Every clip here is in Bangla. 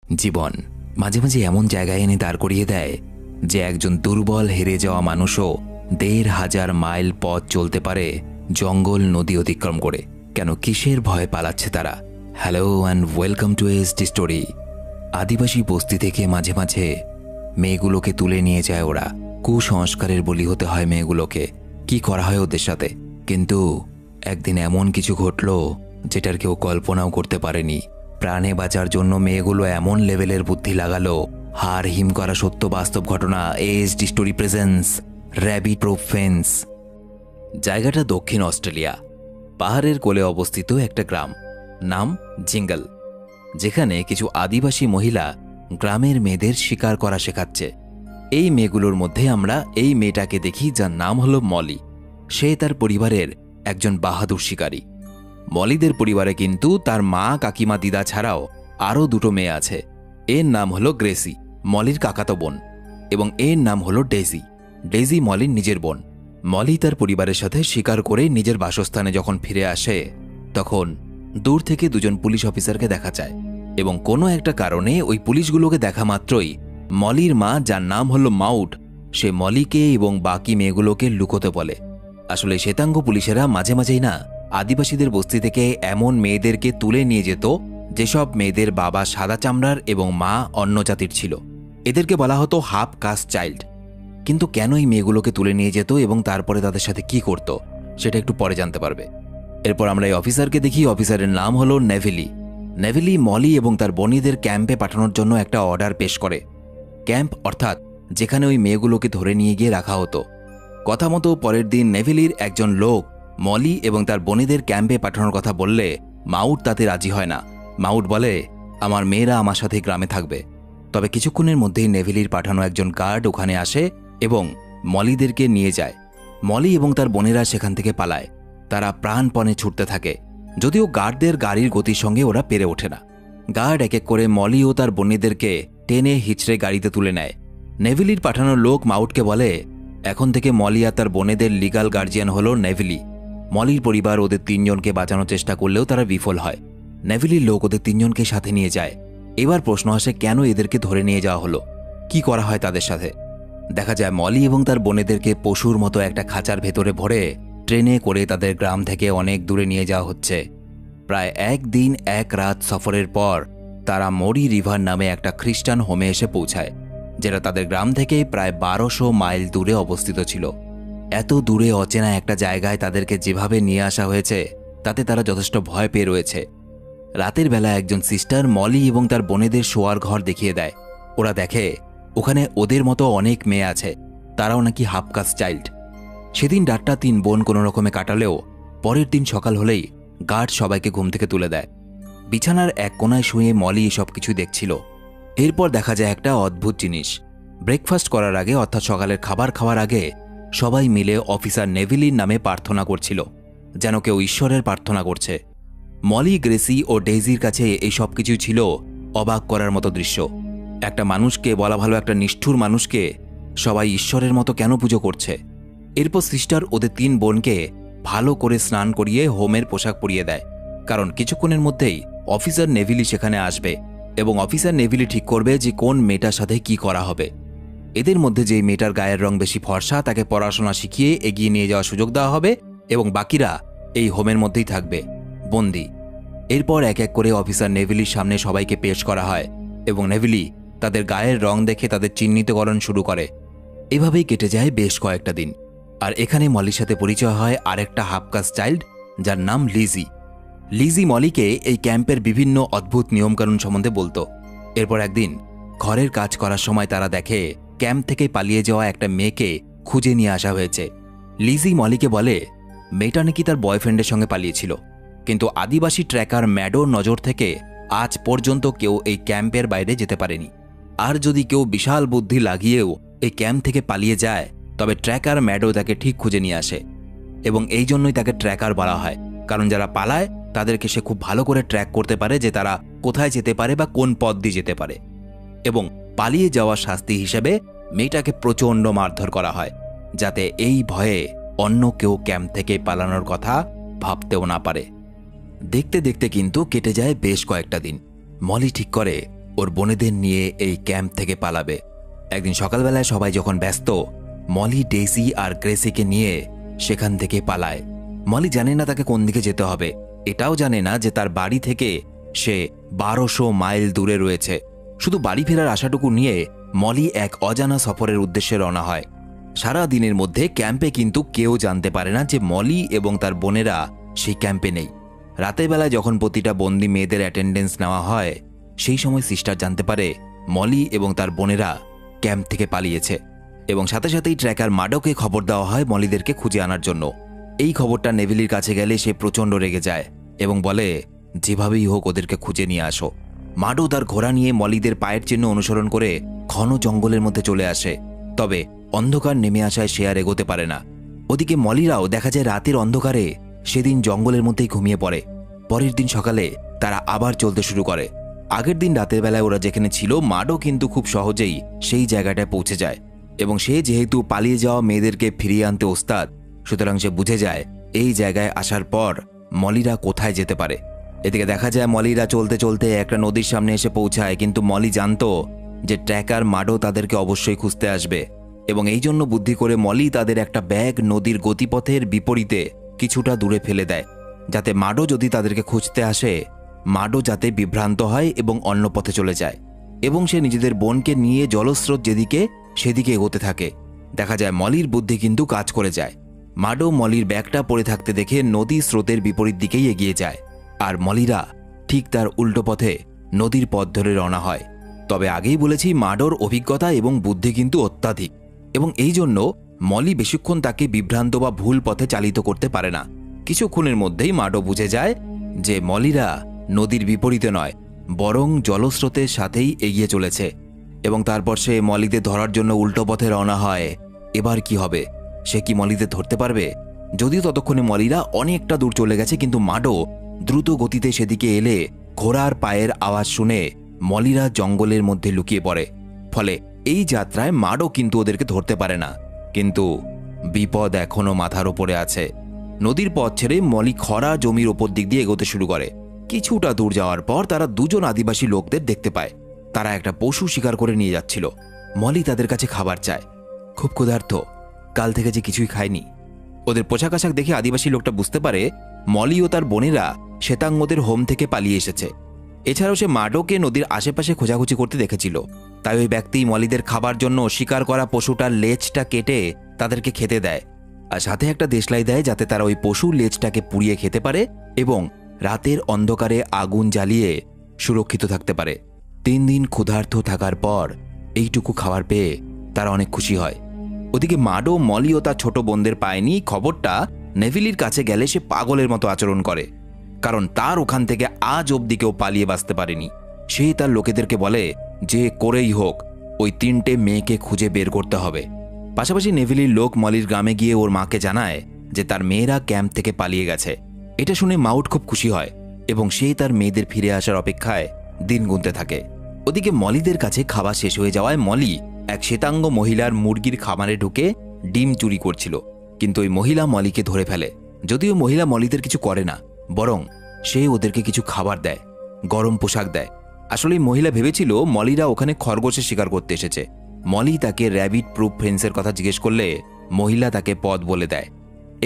জীবন মাঝে মাঝে এমন জায়গায় এনে দাঁড় করিয়ে দেয় যে একজন দুর্বল হেরে যাওয়া মানুষও ১,৫০০ মাইল পথ চলতে পারে জঙ্গল নদী অতিক্রম করে। কেন, কিসের ভয়ে পালাচ্ছে তারা? Hello and welcome to SD story. আদিবাসী বস্তি থেকে মাঝে মাঝে মেয়েগুলোকে তুলে নিয়ে যায় ওরা। কুসংস্কারের বলি হতে হয় মেয়েগুলোকে। কি করা হয় ওদের সাথে? কিন্তু একদিন এমন কিছু ঘটল যেটার কেউ কল্পনাও করতে পারেনি। প্রাণে বাঁচার জন্য মেয়েগুলো এমন লেভেলের বুদ্ধি লাগালো, হাড় হিম করা সত্য বাস্তব ঘটনা। SD story presence rabbit proof fence. জায়গাটা দক্ষিণ অস্ট্রেলিয়া, পাহাড়ের কোলে অবস্থিত একটা গ্রাম, নাম জিঙ্গল, যেখানে কিছু আদিবাসী মহিলা গ্রামের মেয়েদের শিকার করা শেখাচ্ছে। এই মেয়েগুলোর মধ্যে আমরা এই মেয়েটাকে দেখি, যার নাম হলো মলি। সে তার পরিবারের একজন বাহাদুর শিকারী। মলিদের পরিবারে কিন্তু তার মা, কাকিমা, দিদা ছাড়াও আরও দুটো মেয়ে আছে। এর নাম হলো গ্রেসি, মলির কাকাতো বোন, এবং এর নাম হলো ডেজি। ডেজি মলির নিজের বোন। মলি তার পরিবারের সাথে শিকার করে নিজের বাসস্থানে যখন ফিরে আসে, তখন দূর থেকে দুজন পুলিশ অফিসারকে দেখা যায়, এবং কোনো একটা কারণে ওই পুলিশগুলোকে দেখা মাত্রই মলির মা, যার নাম হলো মাউট, সে মলিকে এবং বাকি মেয়েগুলোকে লুকোতে বলে। আসলে শ্বেতাঙ্গ পুলিশেরা মাঝে মাঝেই না আদিবাসীদের বস্তি থেকে এমন মেয়েদেরকে তুলে নিয়ে যেত যেসব মেয়েদের বাবা সাদা চামড়ার এবং মা অন্য জাতির ছিল। এদেরকে বলা হতো হাফ কাস্ট চাইল্ড। কিন্তু কেন এই মেয়েগুলোকে তুলে নিয়ে যেত এবং তারপরে তাদের সাথে কি করত, সেটা একটু পরে জানতে পারবে। এরপর আমরা এই অফিসারকে দেখি। অফিসারের নাম হলো নেভিলি। নেভিলি মলি এবং তার বনিদের ক্যাম্পে পাঠানোর জন্য একটা অর্ডার পেশ করে। ক্যাম্প অর্থাৎ যেখানে ওই মেয়েগুলোকে ধরে নিয়ে গিয়ে রাখা হতো। কথা মতো পরের দিন নেভিলির একজন লোক মলি এবং তার বনিদের ক্যাম্পে পাঠানোর কথা বললে মাউট তাতে রাজি হয় না। মাউট বলে, আমার মেয়েরা আমার সাথে গ্রামে থাকবে। তবে কিছুক্ষণের মধ্যেই নেভিলির পাঠানো একজন গার্ড ওখানে আসে এবং মলিদেরকে নিয়ে যায়। মলি এবং তার বোনেরা সেখান থেকে পালায়। তারা প্রাণপণে ছুটতে থাকে, যদিও গার্ডদের গাড়ির গতির সঙ্গে ওরা পেরে ওঠে না। গার্ড এক এক করে মলি ও তার বোনেদেরকে টেনে হিচড়ে গাড়িতে তুলে নেয়। নেভিলির পাঠানো লোক মাউটকে বলে, এখন থেকে মলি আর তার বোনেদের লিগাল গার্জিয়ান হলো নেভিলি। মলির পরিবার ওদের তিনজনকে বাঁচানোর চেষ্টা করলেও তারা বিফল হয়। নেভিলির লোক ওদের তিনজনকে সাথে নিয়ে যায়। এবার প্রশ্ন আসে, কেন এদেরকে ধরে নিয়ে যাওয়া হলো? কি করা হয় তাদের সাথে? দেখা যায় মলি এবং তার বোনেদেরকে পশুর মতো একটা খাঁচার ভেতরে ভরে ট্রেনে করে তাদের গ্রাম থেকে অনেক দূরে নিয়ে যাওয়া হচ্ছে। প্রায় ১ দিন ১ রাত সফরের পর তারা মরি রিভার নামে একটা খ্রিস্টান হোমে এসে পৌঁছায়, যেটা তাদের গ্রাম থেকে প্রায় ১২০০ মাইল দূরে অবস্থিত ছিল। এত দূরে অচেনা একটা জায়গায় তাদেরকে যেভাবে নিয়ে আসা হয়েছে তাতে তারা যথেষ্ট ভয় পেয়ে রয়েছে। রাতের বেলা একজন সিস্টার মলি এবং তার বোনেদের শোয়ার ঘর দেখিয়ে দেয়। ওরা দেখে ওখানে ওদের মতো অনেক মেয়ে আছে, তারাও নাকি হাফ কাস্ট চাইল্ড। সেদিন রাতটা ৩ বোন কোনো রকমে কাটালেও পরের দিন সকাল হলেই গার্ড সবাইকে ঘুম থেকে তুলে দেয়। বিছানার এক কোনায় শুয়ে মলি এসব কিছু দেখছিল। এরপর দেখা যায় একটা অদ্ভুত জিনিস। ব্রেকফাস্ট করার আগে, অর্থাৎ সকালের খাবার খাওয়ার আগে, সবাই মিলে অফিসার নেভিলির নামে প্রার্থনা করছিল, যেন কেউ ঈশ্বরের প্রার্থনা করছে। মলি, গ্রেসি ও ডেইজির কাছে এই সব কিছু ছিল অবাক করার মতো দৃশ্য। একটা মানুষকে, বলা ভালো একটা নিষ্ঠুর মানুষকে, সবাই ঈশ্বরের মতো কেন পুজো করছে? এরপর সিস্টার ওদের ৩ বোনকে ভালো করে স্নান করিয়ে হোমের পোশাক পরিয়ে দেয়, কারণ কিছুক্ষণের মধ্যেই অফিসার নেভিলি সেখানে আসবে এবং অফিসার নেভিলি ঠিক করবে যে কোন মেয়েটার সাথে কি করা হবে। এদের মধ্যে যে মেয়েটার গায়ের রং বেশি ফর্সা তাকে পড়াশোনা শিখিয়ে এগিয়ে নিয়ে যাওয়ার সুযোগ দেওয়া হবে এবং বাকিরা এই হোমের মধ্যেই থাকবে বন্দি। এরপর এক এক করে অফিসার নেভিলির সামনে সবাইকে পেশ করা হয় এবং নেভিলি তাদের গায়ের রং দেখে তাদের চিহ্নিতকরণ শুরু করে। এভাবেই কেটে যায় বেশ কয়েকটা দিন। আর এখানে মলির সাথে পরিচয় হয় আরেকটা হাফ কাস্ট চাইল্ড, যার নাম লিজি। লিজি মলিকে এই ক্যাম্পের বিভিন্ন অদ্ভুত নিয়মকানুন সম্বন্ধে বলতো। এরপর একদিন ঘরের কাজ করার সময় তারা দেখে ক্যাম্প থেকে পালিয়ে যাওয়া একটা মেয়েকে খুঁজে নিয়ে আসা হয়েছে। লিজি মলিকে বলে মেয়েটা নাকি তার বয়ফ্রেন্ডের সঙ্গে পালিয়েছিল, কিন্তু আদিবাসী ট্র্যাকার ম্যাডোর নজর থেকে আজ পর্যন্ত কেউ এই ক্যাম্পের বাইরে যেতে পারেনি। আর যদি কেউ বিশাল বুদ্ধি লাগিয়েও এই ক্যাম্প থেকে পালিয়ে যায়, তবে ট্র্যাকার ম্যাডো তাকে ঠিক খুঁজে নিয়ে আসে। এবং এই জন্যই তাকে ট্র্যাকার বলা হয়, কারণ যারা পালায় তাদেরকে সে খুব ভালো করে ট্র্যাক করতে পারে যে তারা কোথায় যেতে পারে বা কোন পথ দিয়ে যেতে পারে। এবং পালিয়ে যাওয়ার শাস্তি হিসেবে মেয়েটাকে প্রচণ্ড মারধর করা হয়, যাতে এই ভয়ে অন্য কেউ ক্যাম্প থেকে পালানোর কথা ভাবতেও না পারে। দেখতে দেখতে কিন্তু কেটে যায় বেশ কয়েকটা দিন। মলি ঠিক করে ওর বোনেদের নিয়ে এই ক্যাম্প থেকে পালাবে। একদিন সকালবেলায় সবাই যখন ব্যস্ত, মলি ডেইসি আর গ্রেসিকে নিয়ে সেখান থেকে পালায়। মলি জানে না তাকে কোন দিকে যেতে হবে, এটাও জানে না যে তার বাড়ি থেকে সে 1200 মাইল দূরে রয়েছে। শুধু বাড়ি ফেরার আশাটুকু নিয়ে মলি এক অজানা সফরের উদ্দেশ্যে রওনা হয়। সারা দিনের মধ্যে ক্যাম্পে কিন্তু কেউ জানতে পারে না যে মলি এবং তার বোনেরা সেই ক্যাম্পে নেই। রাতের বেলায় যখন প্রতিটা বন্দি মেয়েদের অ্যাটেন্ডেন্স নেওয়া হয়, সেই সময় সিস্টার জানতে পারে মলি এবং তার বোনেরা ক্যাম্প থেকে পালিয়েছে, এবং সাথে সাথেই ট্র্যাকার মাডোকে খবর দেওয়া হয় মলিদেরকে খুঁজে আনার জন্য। এই খবরটা নেভিলির কাছে গেলে সে প্রচণ্ড রেগে যায় এবং বলে, যেভাবেই হোক ওদেরকে খুঁজে নিয়ে আসো। মাডো তার ঘোড়া নিয়ে মলিদের পায়ের চিহ্ন অনুসরণ করে ঘন জঙ্গলের মধ্যে চলে আসে, তবে অন্ধকার নেমে আসায় সে আর এগোতে পারে না। ওদিকে মলিরাও দেখা যায় রাতের অন্ধকারে সেদিন জঙ্গলের মধ্যেই ঘুমিয়ে পড়ে। পরের দিন সকালে তারা আবার চলতে শুরু করে। আগের দিন রাতের বেলায় ওরা যেখানে ছিল, মাডো কিন্তু খুব সহজেই সেই জায়গাটায় পৌঁছে যায়, এবং সে যেহেতু পালিয়ে যাওয়া মেয়েদেরকে ফিরিয়ে আনতে ওস্তাদ, সুতরাং সে বুঝে যায় এই জায়গায় আসার পর মলিরা কোথায় যেতে পারে। এদিকে দেখা যায় মলিরা চলতে চলতে একটা নদীর সামনে এসে পৌঁছায়, কিন্তু মলি জানতো যে ট্র্যাকার মাডো তাদেরকে অবশ্যই খুঁজতে আসবে, এবং এই জন্য বুদ্ধি করে মলি তাদের একটা ব্যাগ নদীর গতিপথের বিপরীতে কিছুটা দূরে ফেলে দেয়, যাতে মাডো যদি তাদেরকে খুঁজতে আসে, মাডো যাতে বিভ্রান্ত হয় এবং অন্য পথে চলে যায়, এবং সে নিজেদের বোনকে নিয়ে জলস্রোত যেদিকে সেদিকে এগোতে থাকে। দেখা যায় মলির বুদ্ধি কিন্তু কাজ করে যায়। মাডো মলির ব্যাগটা পড়ে থাকতে দেখে নদী স্রোতের বিপরীত দিকেই এগিয়ে যায়, আর মলিরা ঠিক তার উল্টো পথে নদীর পথ ধরে রওনা হয়। তবে আগেই বলেছি, মাডোর অভিজ্ঞতা এবং বুদ্ধি কিন্তু অত্যাধিক, এবং এই জন্য মলি বেশিক্ষণ তাকে বিভ্রান্ত বা ভুল পথে চালিত করতে পারে না। কিছুক্ষণের মধ্যেই মাডো বুঝে যায় যে মলিরা নদীর বিপরীতে নয়, বরং জলস্রোতের সাথেই এগিয়ে চলেছে, এবং তারপর সে মলিদের ধরার জন্য উল্টো পথে রওনা হয়। এবার কি হবে? সে কি মলিদের ধরতে পারবে? যদিও ততক্ষণে মলিরা অনেকটা দূর চলে গেছে, কিন্তু মাডো দ্রুত গতিতে সেদিকে এলে ঘোড়ার পায়ের আওয়াজ শুনে মলিরা জঙ্গলের মধ্যে লুকিয়ে পড়ে। ফলে এই যাত্রায় মাডো কিন্তু ওদেরকে ধরতে পারে না, কিন্তু বিপদ এখনো মাথার ওপরে আছে। নদীর পথ ছেড়ে মলি খরা জমির ওপর দিক দিয়ে এগোতে শুরু করে। কিছুটা দূর যাওয়ার পর তারা দুজন আদিবাসী লোকদের দেখতে পায়। তারা একটা পশু শিকার করে নিয়ে যাচ্ছিল। মলি তাদের কাছে খাবার চায়। খুব ক্ষুধার্ত, কাল থেকে যে কিছুই খায়নি। ওদের পোশাক আশাক দেখে আদিবাসী লোকটা বুঝতে পারে মলি ও তার বোনেরা শ্বেতাঙ্গদের হোম থেকে পালিয়ে এসেছে। এছাড়াও সে মাডোকে নদীর আশেপাশে খোঁজাখুঁজি করতে দেখেছিল, তাই ওই ব্যক্তি মলিদের খাবার জন্য শিকার করা পশুটার লেজটা কেটে তাদেরকে খেতে দেয়, আর সাথে একটা দেশলাই দেয় যাতে তারা ওই পশুর লেজটাকে পুড়িয়ে খেতে পারে এবং রাতের অন্ধকারে আগুন জ্বালিয়ে সুরক্ষিত থাকতে পারে। 3 দিন ক্ষুধার্ত থাকার পর এইটুকু খাবার পেয়ে তারা অনেক খুশি হয়। ওদিকে মাডো মলি ও তার ছোট বোনদের পায়নি। খবরটা নেভিলির কাছে গেলে সে পাগলের মতো আচরণ করে, কারণ তার ওখান থেকে আজ অবধি কেউ পালিয়ে বাঁচতে পারেনি। সে তার লোকেদেরকে বলে যে করেই হোক ওই 3টে মেয়েকে খুঁজে বের করতে হবে। পাশাপাশি নেভিলির লোক মলির গ্রামে গিয়ে ওর মাকে জানায় যে তার মেয়েরা ক্যাম্প থেকে পালিয়ে গেছে। এটা শুনে মাউট খুব খুশি হয় এবং সে তার মেয়েদের ফিরে আসার অপেক্ষায় দিন গুনতে থাকে। ওদিকে মলিদের কাছে খাবার শেষ হয়ে যাওয়ায় মলি এক শ্বেতাঙ্গ মহিলার মুরগির খামারে ঢুকে ডিম চুরি করছিল, কিন্তু ওই মহিলা মলিকে ধরে ফেলে। যদিও মহিলা মলিদের কিছু করে না, বরং সে ওদেরকে কিছু খাবার দেয়, গরম পোশাক দেয়। আসলে মহিলা ভেবেছিল মলিরা ওখানে খরগোশের শিকার করতে এসেছে। মলি তাকে র্যাবিট প্রুফ ফ্রেন্সের কথা জিজ্ঞেস করলে মহিলা তাকে পথ বলে দেয়।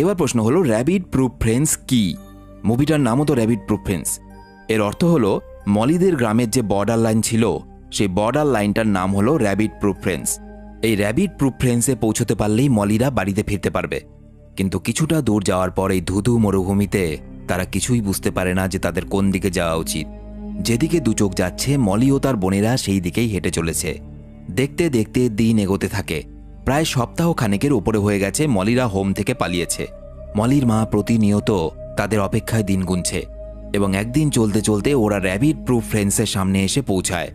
এবার প্রশ্ন হলো, র্যাবিট প্রুফ ফ্রেন্স কি? মুভিটার নামও তো র্যাবিট প্রুফ ফ্রেন্স। এর অর্থ হলো মলিদের গ্রামের যে বর্ডার লাইন ছিল, সেই বর্ডার লাইনটার নাম হলো র্যাবিট প্রুফ ফ্রেন্স। এই র্যাবিট প্রুফ ফ্রেন্সে পৌঁছতে পারলেই মলিরা বাড়িতে ফিরতে পারবে। কিন্তু কিছুটা দূর যাওয়ার পর এই ধুধু মরুভূমিতে তারা কিছুই বুঝতে পারে না যে তাদের কোন দিকে যাওয়া উচিত। যেদিকে দু চোখ যাচ্ছে মলি ও তার বোনেরা সেই দিকেই হেঁটে চলেছে। দেখতে দেখতে দিন এগোতে থাকে। প্রায় সপ্তাহ খানেকের উপরে হয়ে গেছে মলিরা হোম থেকে পালিয়েছে। মলির মা প্রতিনিয়ত তাদের অপেক্ষায় দিন গুনছে, এবং একদিন চলতে চলতে ওরা র্যাবিট প্রুফ ফ্রেন্সের সামনে এসে পৌঁছায়,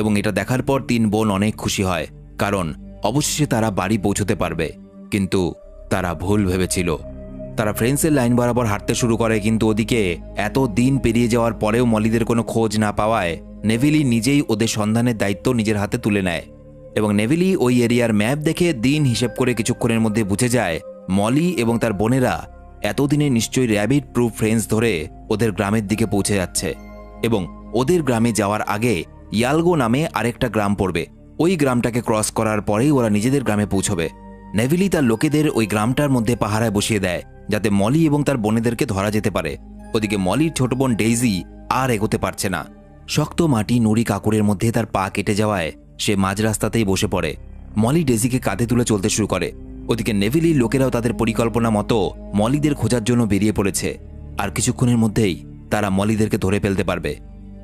এবং এটা দেখার পর 3 বোন অনেক খুশি হয়, কারণ অবশেষে তারা বাড়ি পৌঁছতে পারবে। কিন্তু তারা ভুল ভেবেছিল। তারা ফ্রেন্সের লাইন বরাবর হাঁটতে শুরু করে, কিন্তু ওদিকে এত দিন পেরিয়ে যাওয়ার পরেও মলিদের কোনো খোঁজ না পাওয়ায় নেভিলি নিজেই ওদের সন্ধানের দায়িত্ব নিজের হাতে তুলে নেয়। এবং নেভিলি ওই এরিয়ার ম্যাপ দেখে দিন হিসেব করে কিছুক্ষণের মধ্যে বুঝে যায় মলি এবং তার বোনেরা এতদিনে নিশ্চয়ই র্যাবিট প্রুফ ফ্রেন্স ধরে ওদের গ্রামের দিকে পৌঁছে যাচ্ছে, এবং ওদের গ্রামে যাওয়ার আগে ইয়ালগো নামে আরেকটা গ্রাম পড়বে। ওই গ্রামটাকে ক্রস করার পরেই ওরা নিজেদের গ্রামে পৌঁছবে। নেভিলি তার লোকেদের ওই গ্রামটার মধ্যে পাহারায় বসিয়ে দেয় যাতে মলি এবং তার বোনেদেরকে ধরা যেতে পারে। ওদিকে মলির ছোট বোন ডেইজি আর এগোতে পারছে না। শক্ত মাটি নুড়ি কাকুরের মধ্যে তার পা কেটে যাওয়ায় সে মাঝ রাস্তাতেই বসে পড়ে। মলি ডেইজিকে কাঁধে তুলে চলতে শুরু করে। ওদিকে নেভিলির লোকেরাও তাদের পরিকল্পনা মতো মলিদের খোঁজার জন্য বেরিয়ে পড়েছে। আর কিছুক্ষণের মধ্যেই তারা মলিদেরকে ধরে ফেলতে পারবে।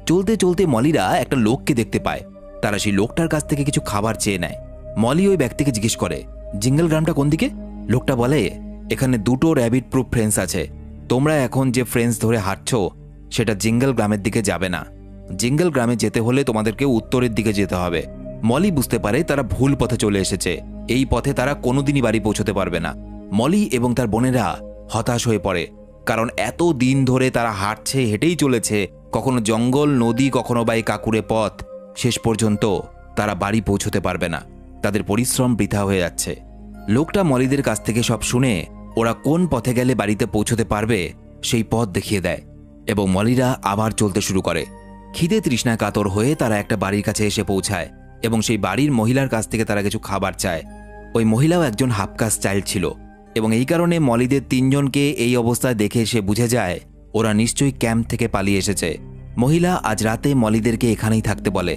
চলতে চলতে মলিরা একটা লোককে দেখতে পায়। তারা সেই লোকটার কাছ থেকে কিছু খাবার চেয়ে নেয়। মলি ওই ব্যক্তিকে জিজ্ঞেস করে, জিঙ্গল গ্রামটা কোন দিকে? লোকটা বলে, এখানে দুটো র্যাবিট প্রুফ ফ্রেন্স আছে। তোমরা এখন যে ফ্রেন্স ধরে হাঁটছ সেটা জিঙ্গল গ্রামের দিকে যাবে না। জিঙ্গল গ্রামে যেতে হলে তোমাদেরকে উত্তরের দিকে যেতে হবে। মলি বুঝতে পারে তারা ভুল পথে চলে এসেছে। এই পথে তারা কোনোদিনই বাড়ি পৌঁছতে পারবে না। মলি এবং তার বোনেরা হতাশ হয়ে পড়ে, কারণ এত দিন ধরে তারা হাঁটছে, হেঁটেই চলেছে, কখনো জঙ্গল, নদী, কখনো বা এই কাকুরে পথ। শেষ পর্যন্ত তারা বাড়ি পৌঁছতে পারবে না। তাদের পরিশ্রম বৃথা হয়ে যাচ্ছে। লোকটা মলিদের কাছ থেকে সব শুনে ওরা কোন পথে গেলে বাড়িতে পৌঁছতে পারবে সেই পথ দেখিয়ে দেয় এবং মলিরা আবার চলতে শুরু করে। খিদে তৃষ্ণায় কাতর হয়ে তারা একটা বাড়ির কাছে এসে পৌঁছায় এবং সেই বাড়ির মহিলার কাছ থেকে তারা কিছু খাবার চায়। ওই মহিলাও একজন হাফকাস্ট চাইল্ড ছিল এবং এই কারণে মলিদের তিনজনকে এই অবস্থায় দেখে সে বুঝে যায় ওরা নিশ্চয়ই ক্যাম্প থেকে পালিয়ে এসেছে। মহিলা আজ রাতে মলিদেরকে এখানেই থাকতে বলে।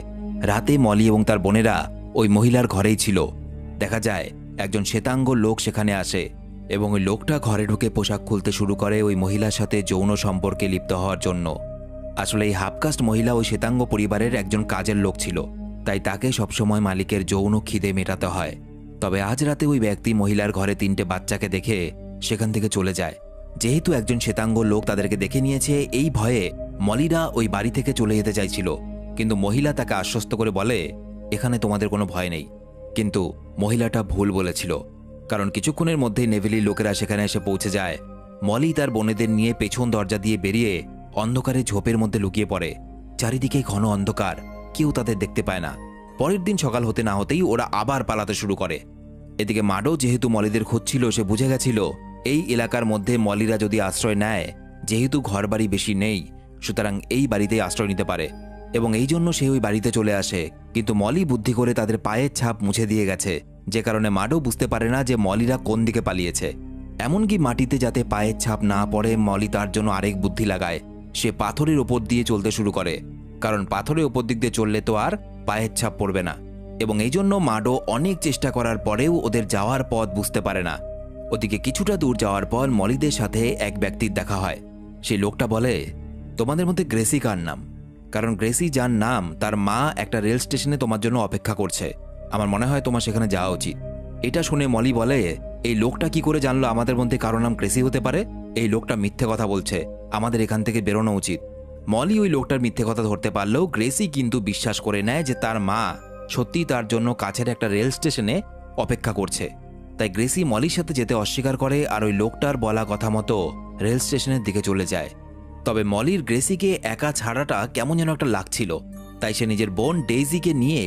রাতে মলি এবং তার বোনেরা ওই মহিলার ঘরেই ছিল। দেখা যায় একজন শ্বেতাঙ্গ লোক সেখানে আসে এবং ওই লোকটা ঘরে ঢুকে পোশাক খুলতে শুরু করে ওই মহিলার সাথে যৌন সম্পর্কে লিপ্ত হওয়ার জন্য। আসলে এই হাফকাস্ট মহিলা ওই শ্বেতাঙ্গ পরিবারের একজন কাজের লোক ছিল, তাই তাকে সবসময় মালিকের যৌন খিদে মেটাতে হয়। তবে আজ রাতে ওই ব্যক্তি মহিলার ঘরে 3টে বাচ্চাকে দেখে সেখান থেকে চলে যায়। যেহেতু একজন শ্বেতাঙ্গ লোক তাদেরকে দেখে নিয়েছে, এই ভয়ে মলিরা ওই বাড়ি থেকে চলে যেতে চাইছিল, কিন্তু মহিলা তাকে আশ্বস্ত করে বলে, এখানে তোমাদের কোনো ভয় নেই। কিন্তু মহিলাটা ভুল বলেছিল, কারণ কিছুক্ষণের মধ্যেই নেভিলির লোকেরা সেখানে এসে পৌঁছে যায়। মলি তার বোনেদের নিয়ে পেছন দরজা দিয়ে বেরিয়ে অন্ধকারে ঝোপের মধ্যে লুকিয়ে পড়ে। চারিদিকে ঘন অন্ধকার, কেউ তাদের দেখতে পায় না। পরের দিন সকাল হতে না হতেই ওরা আবার পালাতে শুরু করে। এদিকে মাডো যেহেতু মলিদের খুঁজছিল, সে বুঝে গেছিল এই এলাকার মধ্যে মলিরা যদি আশ্রয় নেয়, যেহেতু ঘরবাড়ি বেশি নেই, সুতরাং এই বাড়িতেই আশ্রয় নিতে পারে এবং এই জন্য সে ওই বাড়িতে চলে আসে। কিন্তু মলি বুদ্ধি করে তাদের পায়ের ছাপ মুছে দিয়ে গেছে, যে কারণে মাডো বুঝতে পারে না যে মলিরা কোন দিকে পালিয়েছে। এমনকি মাটিতে যাতে পায়ের ছাপ না পড়ে, মলি তার জন্য আরেক বুদ্ধি লাগায়। সে পাথরের ওপর দিয়ে চলতে শুরু করে, কারণ পাথরের ওপর দিক দিয়ে চললে তো আর পায়ের ছাপ পড়বে না। এবং এই জন্য মাডো অনেক চেষ্টা করার পরেও ওদের যাওয়ার পথ বুঝতে পারে না। ওদিকে কিছুটা দূর যাওয়ার পর মলিদের সাথে এক ব্যক্তির দেখা হয়। সেই লোকটা বলে, তোমাদের মধ্যে গ্রেসি কার নাম? কারণ গ্রেসি যার নাম, তার মা একটা রেল স্টেশনে তোমার জন্য অপেক্ষা করছে। আমার মনে হয় তোমার সেখানে যাওয়া উচিত। এটা শুনে মলি বলে, এই লোকটা কি করে জানলো আমাদের মধ্যে কারো নাম গ্রেসি হতে পারে? এই লোকটা মিথ্যে কথা বলছে, আমাদের এখান থেকে বেরোনো উচিত। মলি ওই লোকটার মিথ্যে কথা ধরতে পারলেও গ্রেসি কিন্তু বিশ্বাস করে নেয় যে তার মা সত্যিই তার জন্য কাছের একটা রেল স্টেশনে অপেক্ষা করছে। তাই গ্রেসি মলির সাথে যেতে অস্বীকার করে আর ওই লোকটার বলা কথা মতো রেল স্টেশনের দিকে চলে যায়। তবে মলির গ্রেসিকে একা ছাড়াটা কেমন যেন একটা লাগছিল, তাই সে নিজের বোন ডেইজিকে নিয়ে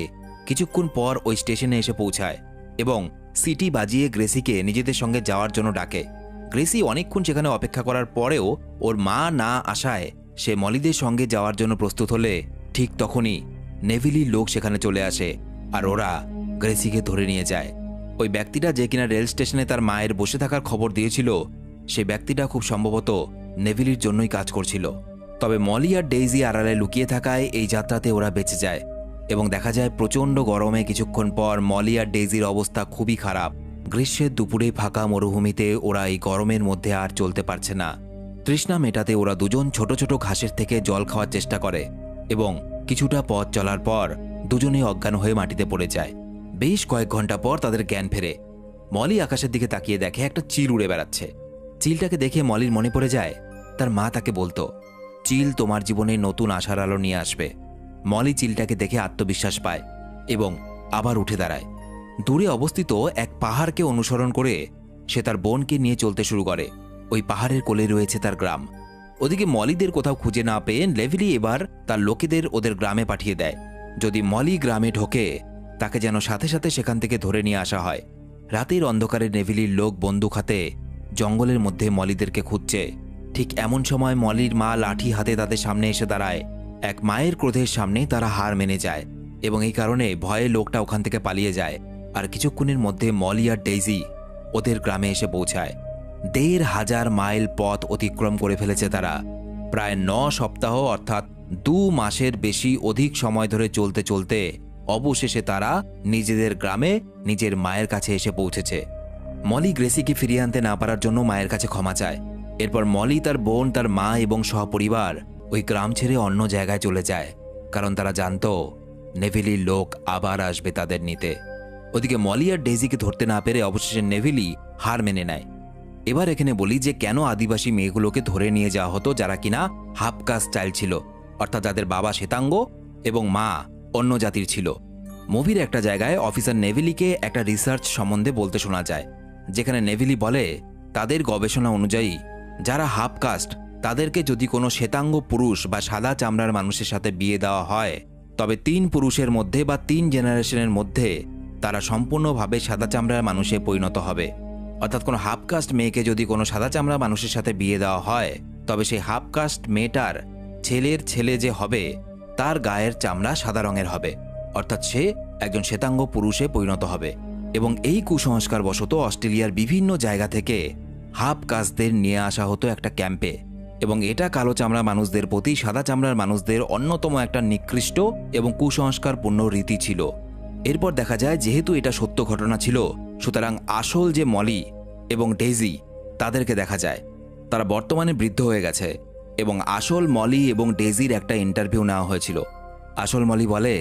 কিছুক্ষণ পর ওই স্টেশনে এসে পৌঁছায় এবং সিটি বাজিয়ে গ্রেসিকে নিজেদের সঙ্গে যাওয়ার জন্য ডাকে। গ্রেসি অনেকক্ষণ সেখানে অপেক্ষা করার পরেও ওর মা না আসায় সে মলিদের সঙ্গে যাওয়ার জন্য প্রস্তুত হলে ঠিক তখনই নেভিলির লোক সেখানে চলে আসে আর ওরা গ্রেসিকে ধরে নিয়ে যায়। ওই ব্যক্তিটা যে কিনা রেল স্টেশনে তার মায়ের বসে থাকার খবর দিয়েছিল, সেই ব্যক্তিটা খুব সম্ভবত নেভিলির জন্যই কাজ করছিল। তবে মলি আর ডেইজি আড়ালে লুকিয়ে থাকায় এই যাত্রাতে ওরা বেঁচে যায় এবং দেখা যায় প্রচণ্ড গরমে কিছুক্ষণ পর মলি আর ডেইজির অবস্থা খুবই খারাপ। গ্রীষ্মের দুপুরে ফাঁকা মরুভূমিতে ওরা এই গরমের মধ্যে আর চলতে পারছে না। তৃষ্ণা মেটাতে ওরা দুজন ছোট ছোট ঘাসের থেকে জল খাওয়ার চেষ্টা করে এবং কিছুটা পথ চলার পর দুজনেই অজ্ঞান হয়ে মাটিতে পড়ে যায়। বেশ কয়েক ঘন্টা পর তাদের জ্ঞান ফেরে। মলি আকাশের দিকে তাকিয়ে দেখে একটা চিল উড়ে বেড়াচ্ছে। চিলটাকে দেখে মলির মনে পড়ে যায় তার মা তাকে বলতো, চিল তোমার জীবনে নতুন আশার আলো নিয়ে আসবে। মলি চিলটাকে দেখে আত্মবিশ্বাস পায় এবং আবার উঠে দাঁড়ায়। দূরে অবস্থিত এক পাহাড়কে অনুসরণ করে সে তার বোনকে নিয়ে চলতে শুরু করে। ওই পাহাড়ের কোলে রয়েছে তার গ্রাম। ওদিকে মলিদের কোথাও খুঁজে না পেয়ে নেভিলি এবার তার লোকেদের ওদের গ্রামে পাঠিয়ে দেয়। যদি মলি গ্রামে ঢোকে তাকে যেন সাথে সাথে সেখান থেকে ধরে নিয়ে আসা হয়। রাতের অন্ধকারে নেভিলির লোক বন্দুক হাতে জঙ্গলের মধ্যে মলিদেরকে খুঁজছে। ঠিক এমন সময় মলির মা লাঠি হাতে তাদের সামনে এসে দাঁড়ায়। এক মায়ের ক্রোধের সামনে তারা হার মেনে যায় এবং এই কারণে ভয়ে লোকটা ওখান থেকে পালিয়ে যায়। আর কিছুক্ষণের মধ্যে মলি আর ডেইজি ওদের গ্রামে এসে পৌঁছায়। ১,৫০০ মাইল পথ অতিক্রম করে ফেলেছে তারা। প্রায় ৯ সপ্তাহ অর্থাৎ ২ মাসের বেশি অধিক সময় ধরে চলতে চলতে অবশেষে তারা নিজেদের গ্রামে নিজের মায়ের কাছে এসে পৌঁছেছে। মলি গ্রেসিকে ফিরিয়ে আনতে না পারার জন্য মায়ের কাছে ক্ষমা চায়। এরপর মলি, তার বোন, তার মা এবং সহপরিবার ওই গ্রাম ছেড়ে অন্য জায়গায় চলে যায়, কারণ তারা জানত নেভিলির লোক আবার আসবে তাদের নিতে। ওদিকে মলি আর ডেইজিকে ধরতে না পেরে অবশেষে নেভিলি হার মেনে নেয়। এবার এখানে বলি যে কেন আদিবাসী মেয়েগুলোকে ধরে নিয়ে যাওয়া হতো যারা কিনা হাফ কাস্ট স্টাইল ছিল, অর্থাৎ যাদের বাবা শ্বেতাঙ্গ এবং মা অন্য জাতির ছিল। মুভির একটা জায়গায় অফিসার নেভিলিকে একটা রিসার্চ সম্বন্ধে বলতে শোনা যায়, যেখানে নেভিলি বলে তাদের গবেষণা অনুযায়ী যারা হাফ কাস্ট তাদেরকে যদি কোনো শ্বেতাঙ্গ পুরুষ বা সাদা চামড়ার মানুষের সাথে বিয়ে দেওয়া হয়, তবে ৩ পুরুষের মধ্যে বা ৩ জেনারেশনের মধ্যে তারা সম্পূর্ণভাবে সাদা চামড়ার মানুষে পরিণত হবে। অর্থাৎ কোনো হাফ কাস্ট মেয়েকে যদি কোনো সাদা চামড়া মানুষের সাথে বিয়ে দেওয়া হয়, তবে সেই হাফ কাস্ট মেয়েটার ছেলের ছেলে যে হবে তার গায়ের চামড়া সাদা রঙের হবে, অর্থাৎ সে একজন শ্বেতাঙ্গ পুরুষে পরিণত হবে। এবং এই কুসংস্কার বশত অস্ট্রেলিয়ার বিভিন্ন জায়গা থেকে হাফ কাস্টদের নিয়ে আসা হতো একটা ক্যাম্পে, এবং এটা কালো চামড়া মানুষদের প্রতি সাদা চামড়ার মানুষদের অন্যতম একটা নিকৃষ্ট এবং কুসংস্কারপূর্ণ রীতি ছিল। এরপর দেখা যায় যেহেতু এটা সত্য ঘটনা ছিল, সুতরাং আসল যে মলি এবং ডেইজি তাদেরকে দেখা যায় তারা বর্তমানে বৃদ্ধ হয়ে গেছে, এবং আসল মলি এবং ডেইজির একটা ইন্টারভিউ নেওয়া হয়েছিল। আসল মলি বলে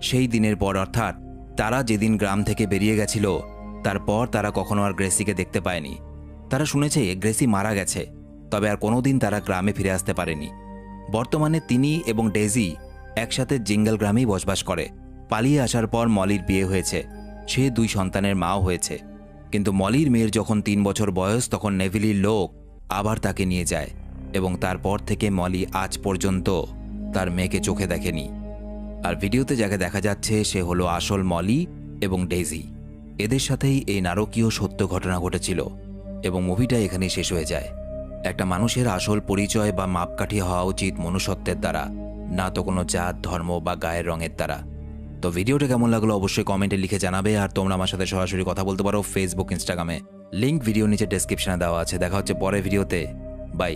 সেই দিনের পর, অর্থাৎ তারা যেদিন গ্রাম থেকে বেরিয়ে গেছিল তারপর তারা কখনো আর গ্রেসিকে দেখতে পায়নি। তারা শুনেছে গ্রেসি মারা গেছে, তবে আর কোনোদিন তারা গ্রামে ফিরে আসতে পারেনি। বর্তমানে তিনি এবং ডেইজি একসাথে জিঙ্গল গ্রামেই বসবাস করে। পালিয়ে আসার পর মলির বিয়ে হয়েছে, সে 2 সন্তানের মাও হয়েছে। কিন্তু মলির মেয়ের যখন 3 বছর বয়স, তখন নেভিলির লোক আবার তাকে নিয়ে যায়, এবং তারপর থেকে মলি আজ পর্যন্ত তার মেয়েকে চোখে দেখেনি। আর ভিডিওতে যাকে দেখা যাচ্ছে সে হলো আসল মলি এবং ডেইজি। এদের সাথেই এই নারকীয় সত্য ঘটনা ঘটেছিল, এবং মুভিটা এখানেই শেষ হয়ে যায়। একটা মানুষের আসল পরিচয় বা মাপকাঠি হওয়া উচিত মনুষ্যত্বের দ্বারা, না তো কোনো জাত, ধর্ম বা গায়ের রঙের দ্বারা। তো ভিডিওটা কেমন লাগলো অবশ্যই কমেন্টে লিখে জানাবে। আর তোমরা আমার সাথে সরাসরি কথা বলতে পারো ফেসবুক, ইনস্টাগ্রামে। লিংক ভিডিও নিচে ডেসক্রিপশনে দেওয়া আছে। দেখা হচ্ছে পরের ভিডিওতে। বাই।